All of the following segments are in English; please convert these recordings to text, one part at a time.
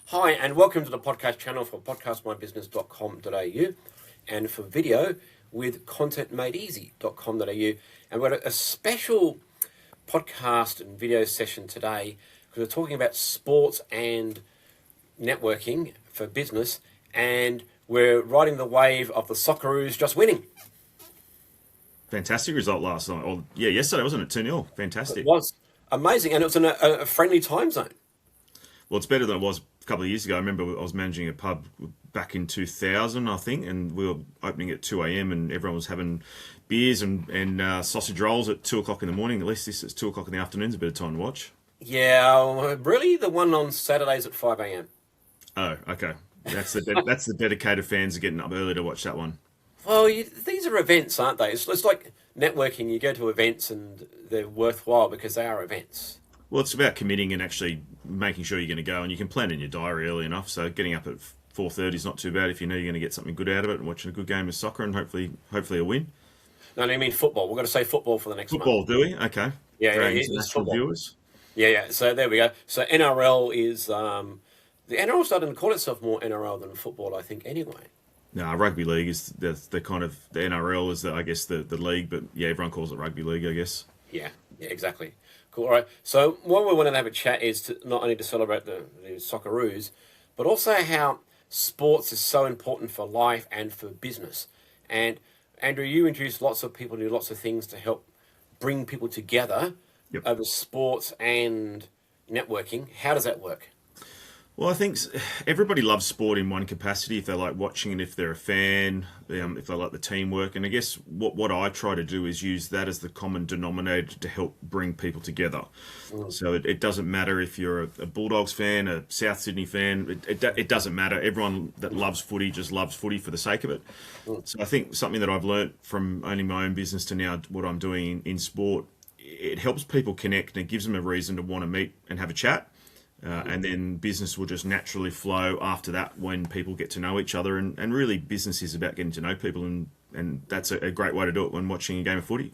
Hi, and welcome to the podcast channel for podcastmybusiness.com.au and for video with contentmadeeasy.com.au. And we've got a special podcast and video session today because we're talking about sports and networking for business, and we're riding the wave of the Socceroos just winning. Fantastic result last night. Or, yeah, yesterday, wasn't it? 2-0. Fantastic. It was amazing, and it was in a friendly time zone. Well, it's better than it was a couple of years ago. I remember I was managing a pub back in 2000, I think, and we were opening at 2 a.m. and everyone was having beers and sausage rolls at 2 o'clock in the morning. At least this is 2 o'clock in the afternoon. It's a bit of time to watch. Yeah, really? The one on Saturdays at 5 a.m.? Oh, okay. That's the dedicated fans are getting up early to watch that one. Well, these are events, aren't they? It's like networking. You go to events and they're worthwhile because they are events. Well, it's about committing and actually making sure you're going to go, and you can plan in your diary early enough. So getting up at 4:30 is not too bad if you know you're going to get something good out of it, and watching a good game of soccer and hopefully a win. No, I mean football. We've got to say football for the next Football, month. do we? Okay. Yeah, For our it's international football. viewers. Yeah. So there we go. So NRL is the NRL starting to call itself more NRL than football, I think. Anyway. No, rugby league is the kind of the NRL is I guess the league, but yeah, everyone calls it rugby league, I guess. Yeah, exactly. Cool. All right. So what we wanted to have a chat is to not only to celebrate the Socceroos, but also how sports is so important for life and for business. And Andrew, you introduce lots of people to do lots of things to help bring people together Yep. over sports and networking. How does that work? Well, I think everybody loves sport in one capacity. If they like watching it, if they're a fan, if they like the teamwork, and I guess what I try to do is use that as the common denominator to help bring people together. So it doesn't matter if you're a Bulldogs fan, a South Sydney fan. It doesn't matter. Everyone that loves footy just loves footy for the sake of it. So I think something that I've learnt from owning my own business to now what I'm doing in sport, it helps people connect and it gives them a reason to want to meet and have a chat. And then business will just naturally flow after that when people get to know each other. And really, business is about getting to know people, and that's a great way to do it when watching a game of footy.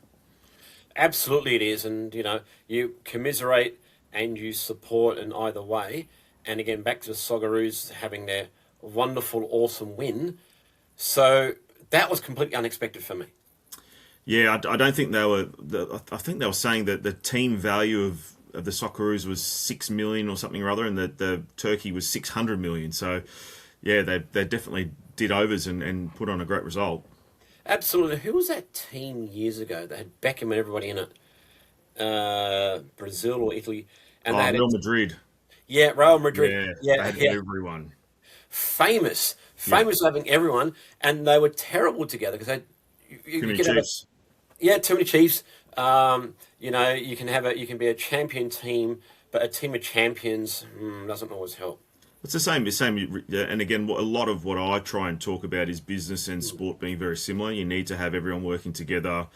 Absolutely, it is, and you commiserate and you support in either way. And again, back to the Socceroos having their wonderful, awesome win. So that was completely unexpected for me. Yeah, I don't think they were. I think they were saying that the team value of the Socceroos was 6 million or something or other, and the Turkey was 600 million. So, yeah, they definitely did overs and put on a great result. Absolutely. Who was that team years ago? They had Beckham and everybody in it. Brazil or Italy, and they had Real Madrid. yeah, Real Madrid. Yeah, they had Yeah. everyone. Famous Yeah, for having everyone, and they were terrible together because too you many could have Chiefs. too many Chiefs. You can you can be a champion team, but a team of champions doesn't always help. It's the same. Yeah, and again, a lot of what I try and talk about is business and sport being very similar. You need to have everyone working together.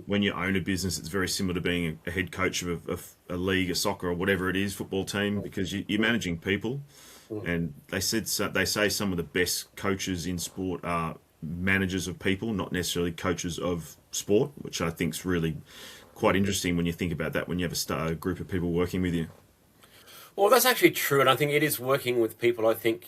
When you own a business, it's very similar to being a head coach of a league, a soccer, or whatever it is, football team, because you're managing people. And they say some of the best coaches in sport are managers of people, not necessarily coaches of sport, which I think is really quite interesting when you think about that. When you have a group of people working with you. Well, that's actually true, and I think it is working with people. I think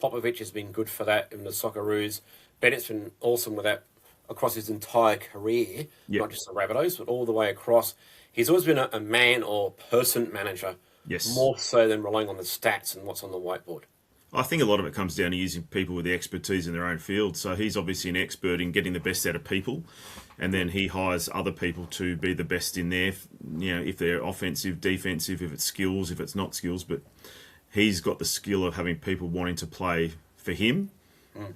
Popovich has been good for that in the Socceroos. Bennett's been awesome with that across his entire career, Yep. not just the Rabbitohs, but all the way across. He's always been a man or person manager, Yes. more so than relying on the stats and what's on the whiteboard. I think a lot of it comes down to using people with the expertise in their own field. So he's obviously an expert in getting the best out of people, and then he hires other people to be the best in there. If they're offensive, defensive, if it's skills, if it's not skills, but he's got the skill of having people wanting to play for him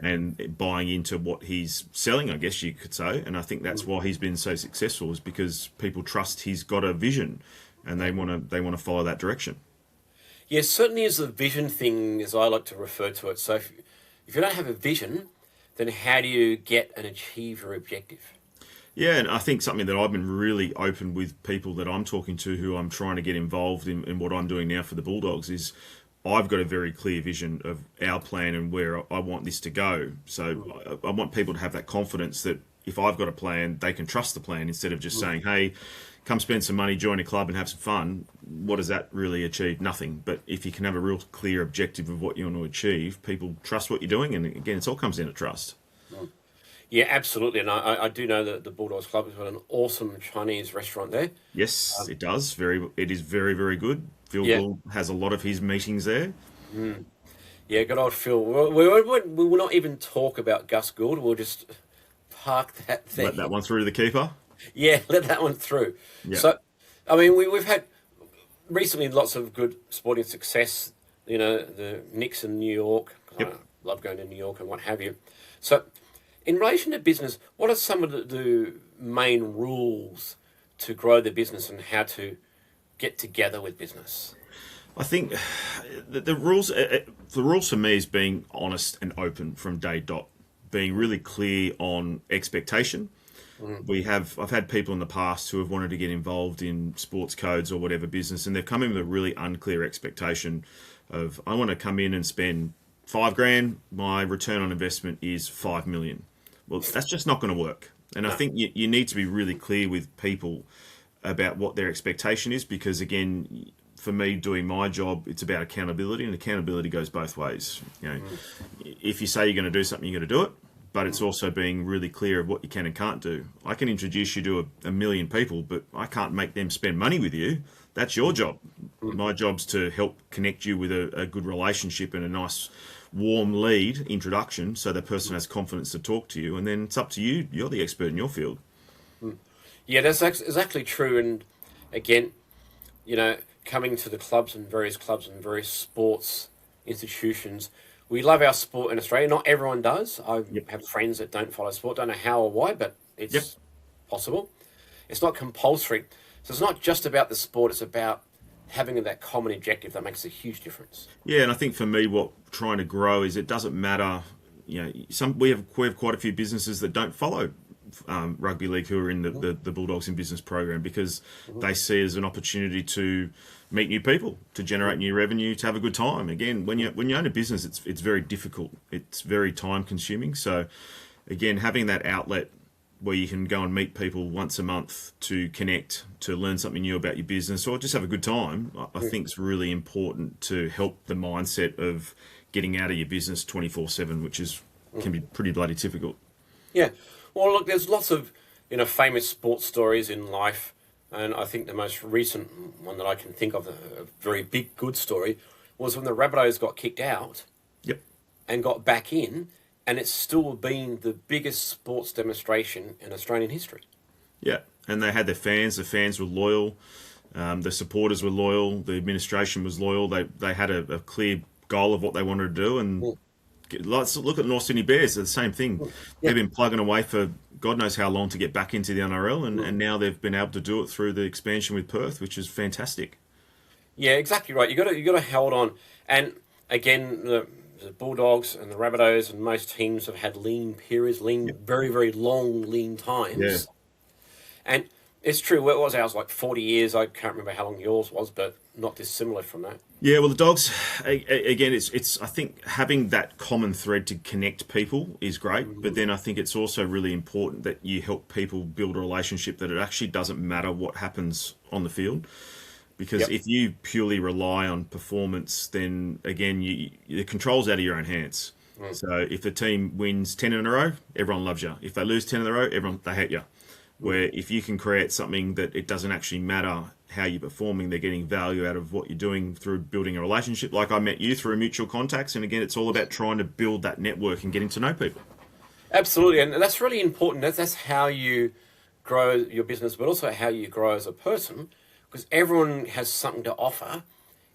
and buying into what he's selling, I guess you could say. And I think that's why he's been so successful, is because people trust he's got a vision, and they want to follow that direction. Yes, certainly is the vision thing, as I like to refer to it. So if you don't have a vision, then how do you get and achieve your objective? Yeah, and I think something that I've been really open with people that I'm talking to who I'm trying to get involved in what I'm doing now for the Bulldogs is I've got a very clear vision of our plan and where I want this to go. So I want people to have that confidence that if I've got a plan, they can trust the plan instead of just saying, hey, come spend some money, join a club and have some fun, what does that really achieve? Nothing. But if you can have a real clear objective of what you want to achieve, people trust what you're doing. And again, it all comes down to trust. Yeah, absolutely. And I do know that the Bulldogs Club has got an awesome Chinese restaurant there. Yes, it does. It is very, very good. Phil Yeah. Gould has a lot of his meetings there. Yeah, good old Phil. We will not even talk about Gus Gould. We'll just park that thing. Let that one through to the keeper. Yeah, let that one through. Yeah. So, I mean, we've had recently lots of good sporting success. You know, the Knicks in New York. Yep. I love going to New York and what have you. So, in relation to business, what are some of the main rules to grow the business and how to get together with business? I think the rules for me is being honest and open from day dot, being really clear on expectation. I've had people in the past who have wanted to get involved in sports codes or whatever business, and they've come in with a really unclear expectation of, I want to come in and spend $5,000. My return on investment is 5 million. Well, that's just not going to work. And I think you need to be really clear with people about what their expectation is, because again, for me doing my job, it's about accountability, and accountability goes both ways. You know, if you say you're going to do something, you're going to do it, but it's also being really clear of what you can and can't do. I can introduce you to a million people, but I can't make them spend money with you. That's your job. My job's to help connect you with a good relationship and a nice warm lead introduction, so that person has confidence to talk to you, and then it's up to you. You're the expert in your field. Yeah, that's exactly true. And again, you know, coming to the clubs and various sports institutions, we love our sport in Australia. Not everyone does. I have friends that don't follow sport, don't know how or why, but it's possible. It's not compulsory. So it's not just about the sport, it's about having that common objective that makes a huge difference. Yeah, and I think for me, what trying to grow is, it doesn't matter. You know, we have quite a few businesses that don't follow rugby league who are in the Bulldogs in Business program, because they see it as an opportunity to meet new people, to generate new revenue, to have a good time. Again, when you own a business, it's very difficult. It's very time consuming. So again, having that outlet where you can go and meet people once a month to connect, to learn something new about your business, or just have a good time, I think it's really important to help the mindset of getting out of your business 24/7, which can be pretty bloody difficult. Yeah. Well, look, there's lots of, you know, famous sports stories in life, and I think the most recent one that I can think of, a very big good story, was when the Rabbitohs got kicked out. Yep. And got back in, and it's still been the biggest sports demonstration in Australian history. Yeah, and they had their fans. The fans were loyal. The supporters were loyal. The administration was loyal. They had a clear goal of what they wanted to do, and let's look at North Sydney Bears. They're the same thing. Yeah. They've been plugging away for God knows how long to get back into the NRL, and now they've been able to do it through the expansion with Perth, which is fantastic. Yeah, exactly right. You got to hold on. And again, the Bulldogs and the Rabbitohs and most teams have had lean periods, very, very long lean times. Yeah. And it's true. What was ours, like 40 years? I can't remember how long yours was, but not dissimilar from that. Yeah, well, the Dogs, again, it's I think having that common thread to connect people is great, but then I think it's also really important that you help people build a relationship, that it actually doesn't matter what happens on the field. Because if you purely rely on performance, then again, the control's out of your own hands. So if the team wins 10 in a row, everyone loves you. If they lose 10 in a row, they hate you. Where if you can create something that it doesn't actually matter how you're performing, they're getting value out of what you're doing through building a relationship. Like I met you through mutual contacts, and again, it's all about trying to build that network and getting to know people. Absolutely, and that's really important. That's how you grow your business, but also how you grow as a person, because everyone has something to offer.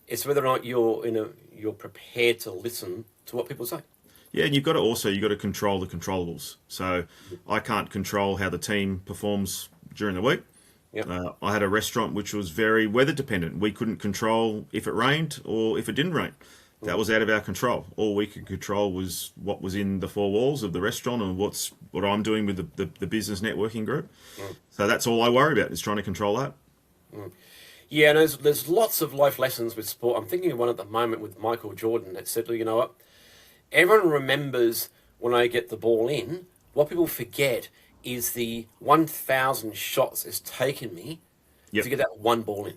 It's whether or not you're prepared to listen to what people say. Yeah, and you've got to control the controllables. So I can't control how the team performs during the week. Yep. I had a restaurant which was very weather dependent. We couldn't control if it rained or if it didn't rain. That was out of our control. All we could control was what was in the four walls of the restaurant and what I'm doing with the business networking group. So that's all I worry about, is trying to control that. Yeah, and there's lots of life lessons with sport. I'm thinking of one at the moment with Michael Jordan that said, you know what? Everyone remembers when I get the ball in. What people forget is the 1,000 shots it's taken me Yep. to get that one ball in.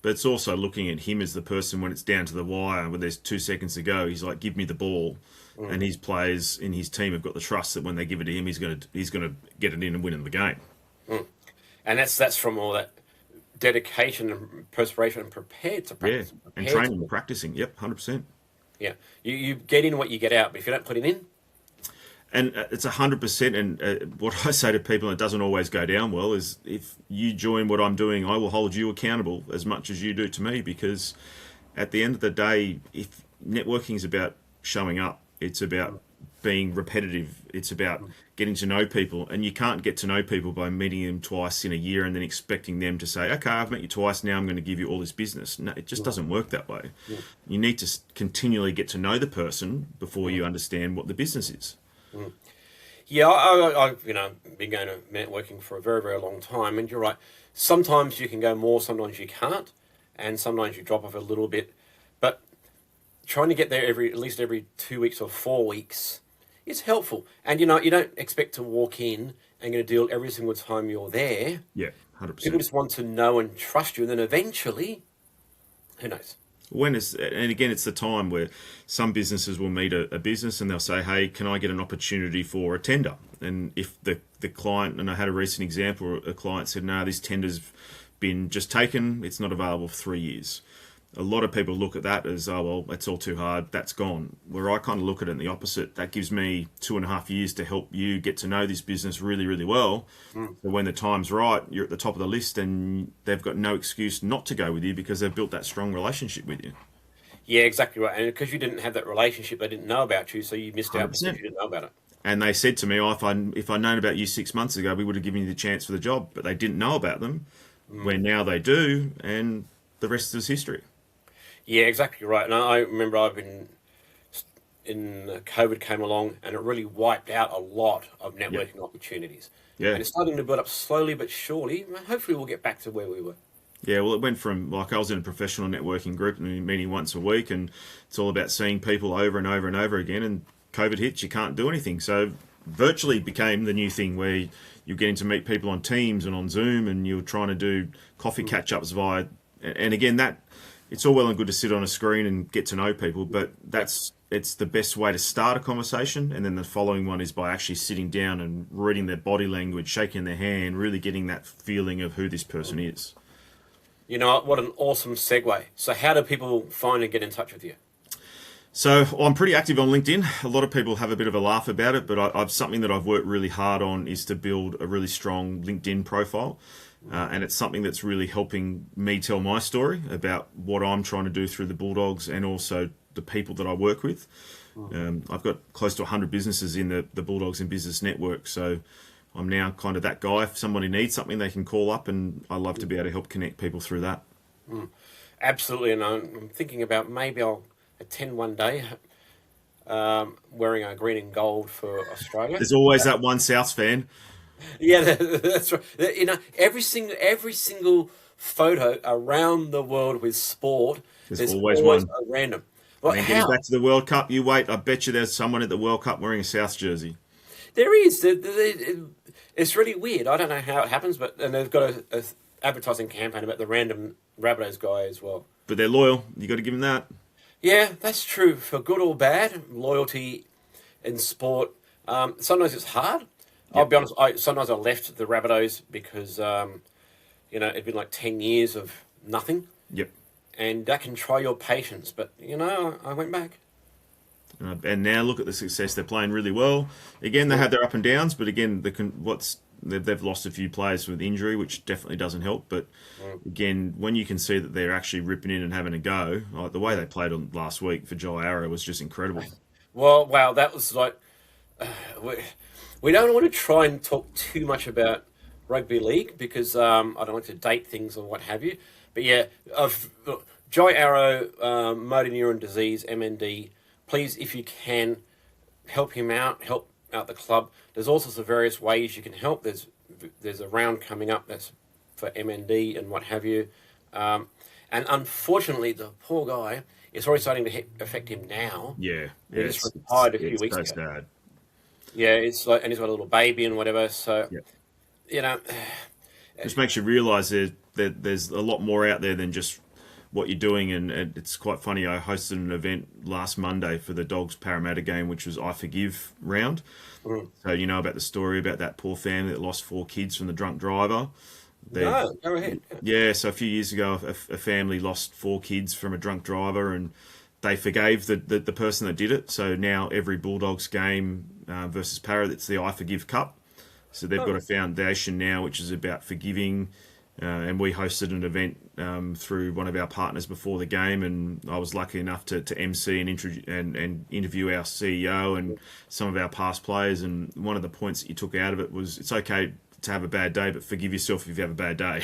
But it's also looking at him as the person when it's down to the wire, when there's 2 seconds to go. He's like, "Give me the ball," and his players in his team have got the trust that when they give it to him, he's going to get it in and win in the game. And that's from all that dedication and perspiration and prepared to practice. Yeah, and training and practicing. Yep, 100%. Yeah, you get in what you get out, but if you don't put it in. And it's 100%. And what I say to people, and it doesn't always go down well, is if you join what I'm doing, I will hold you accountable as much as you do to me. Because at the end of the day, if networking is about showing up, it's about being repetitive. It's about getting to know people, and you can't get to know people by meeting them twice in a year and then expecting them to say, "Okay, I've met you twice. Now I'm going to give you all this business." No, it just doesn't work that way. You need to continually get to know the person before you understand what the business is. Yeah, I've been going to networking for a very, very long time, and you're right. Sometimes you can go more, sometimes you can't, and sometimes you drop off a little bit. But trying to get there at least every 2 weeks or 4 weeks is helpful. And you don't expect to walk in and get a deal every single time you're there. Yeah, 100%. People just want to know and trust you, and then eventually, who knows? And again, it's the time where some businesses will meet a business and they'll say, "Hey, can I get an opportunity for a tender?" And if the client, and I had a recent example, a client said, "No, this tender's been just taken. It's not available for 3 years." A lot of people look at that as, "Oh, well, that's all too hard. That's gone." Where I kind of look at it in the opposite. That gives me 2.5 years to help you get to know this business really, really well. So when the time's right, you're at the top of the list and they've got no excuse not to go with you because they've built that strong relationship with you. Yeah, exactly right. And because you didn't have that relationship, they didn't know about you, so you missed out because 100%. you didn't know about it. And they said to me, "Oh, if I'd known about you 6 months ago, we would have given you the chance for the job." But they didn't know about them, where now they do, and the rest is history. Yeah, exactly right. And I remember COVID came along and it really wiped out a lot of networking opportunities. Yeah. And it's starting to build up slowly but surely. Hopefully we'll get back to where we were. Yeah, well, it went from, like, I was in a professional networking group and we meeting once a week, and it's all about seeing people over and over and over again. And COVID hits, you can't do anything. So virtually became the new thing where you're getting to meet people on Teams and on Zoom, and you're trying to do coffee catch-ups via. And again, it's all well and good to sit on a screen and get to know people, but it's the best way to start a conversation. And then the following one is by actually sitting down and reading their body language, shaking their hand, really getting that feeling of who this person is. You know what an awesome segue. So how do people find and get in touch with you? So I'm pretty active on LinkedIn. A lot of people have a bit of a laugh about it, but I've something that I've worked really hard on is to build a really strong LinkedIn profile. And it's something that's really helping me tell my story about what I'm trying to do through the Bulldogs and also the people that I work with. I've got close to 100 businesses in the Bulldogs and Business Network. So I'm now kind of that guy. If somebody needs something, they can call up, and I love to be able to help connect people through that. Absolutely. And I'm thinking about maybe I'll attend one day wearing a green and gold for Australia. There's always that one Souths fan. Yeah, that's right. Every single photo around the world with sport, there's always one. A random. Well, and getting back to the World Cup, you wait. I bet you there's someone at the World Cup wearing a Souths jersey. There is. It's really weird. I don't know how it happens, and they've got a advertising campaign about the random Rabbitohs guy as well. But they're loyal. You got to give them that. Yeah, that's true. For good or bad, loyalty in sport. Sometimes it's hard. I'll be honest. Sometimes I left the Rabbitohs because it'd been like 10 years of nothing. Yep. And that can try your patience, but I went back. And now look at the success. They're playing really well. Again, they had their up and downs, but again, they've lost a few players with injury, which definitely doesn't help. But again, when you can see that they're actually ripping in and having a go, like the way they played on last week for Jai Arrow was just incredible. Well, wow, that was like we don't want to try and talk too much about rugby league because I don't like to date things or what have you. But yeah, Jai Arrow, motor neuron disease, MND. Please, if you can, help him out, help out the club. There's all sorts of various ways you can help. There's a round coming up that's for MND and what have you. And unfortunately, the poor guy, it's already starting to affect him now. Yeah. He just retired a few weeks ago. Yeah, it's like, and he's got a little baby and whatever. So, Which makes you realise that there's a lot more out there than just what you're doing. And it's quite funny. I hosted an event last Monday for the Dogs Parramatta game, which was I Forgive round. Mm. So you know about the story about that poor family that lost 4 kids from the drunk driver. No, go ahead. Yeah, so a few years ago, a family lost 4 kids from a drunk driver, and they forgave the person that did it. So now every Bulldogs game versus Para, it's the I Forgive Cup. So they've got a foundation now which is about forgiving. And we hosted an event through one of our partners before the game, and I was lucky enough to MC and interview our CEO and some of our past players. And one of the points that you took out of it was it's okay to have a bad day, but forgive yourself if you have a bad day.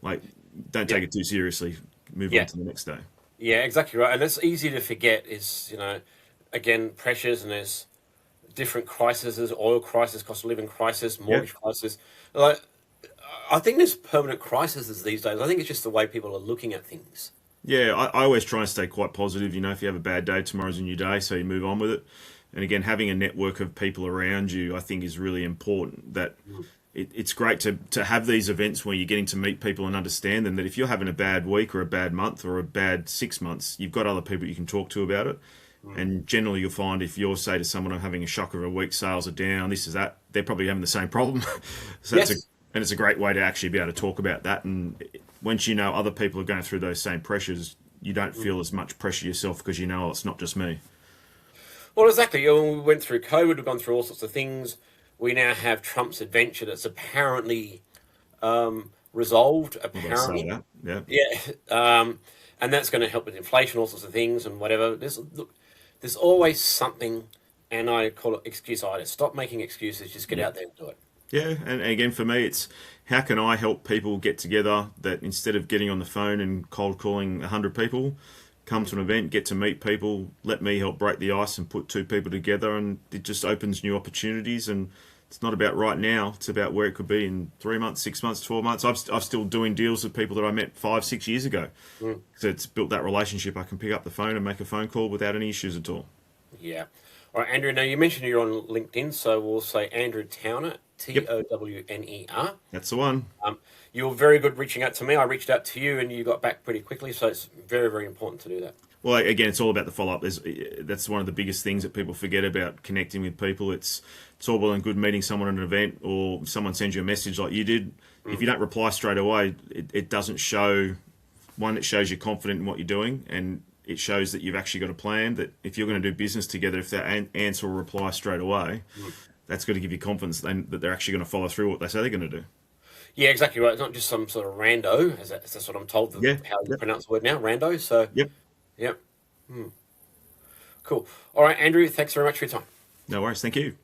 Like, don't take it too seriously. Move on to the next day. Yeah, exactly right. And it's easy to forget is, again, pressures, and there's different crises, oil crisis, cost of living crisis, mortgage crisis. Like, I think there's permanent crises these days. I think it's just the way people are looking at things. Yeah, I always try and stay quite positive. If you have a bad day, tomorrow's a new day, so you move on with it. And again, having a network of people around you, I think, is really important. That it's great to have these events where you're getting to meet people and understand them, that if you're having a bad week or a bad month or a bad 6 months, you've got other people you can talk to about it. And generally you'll find if you'll say to someone, I'm having a shock of a week, sales are down, this is that, they're probably having the same problem. So it's a great way to actually be able to talk about that. And once you know other people are going through those same pressures, you don't feel as much pressure yourself because you know it's not just me. Well, exactly. When we went through COVID, we've gone through all sorts of things. We now have Trump's adventure that's apparently resolved. Apparently, and that's going to help with inflation, all sorts of things, and whatever. There's always something, and I call it excuse-itis. Stop making excuses. Just get out there and do it. Yeah, and again, for me, it's how can I help people get together that instead of getting on the phone and cold calling 100 people, come to an event, get to meet people, let me help break the ice and put 2 people together, and it just opens new opportunities. And it's not about right now, it's about where it could be in 3 months, 6 months, 12 months. I'm still doing deals with people that I met 5-6 years ago. So it's built that relationship. I can pick up the phone and make a phone call without any issues at all. Yeah. All right, Andrew, now you mentioned you're on LinkedIn, so we'll say Andrew Towner, Towner. That's the one. You were very good reaching out to me. I reached out to you and you got back pretty quickly, so it's very, very important to do that. Well, again, it's all about the follow-up. That's one of the biggest things that people forget about connecting with people. It's all well and good meeting someone at an event or someone sends you a message like you did. If you don't reply straight away, it doesn't show, one, it shows you're confident in what you're doing, and it shows that you've actually got a plan, that if you're going to do business together, if they answer or reply straight away, that's going to give you confidence then that they're actually going to follow through what they say they're going to do. Yeah, exactly right. It's not just some sort of rando, as that's what I'm told, how you pronounce the word now, rando. So, Yep. Cool. All right, Andrew, thanks very much for your time. No worries. Thank you.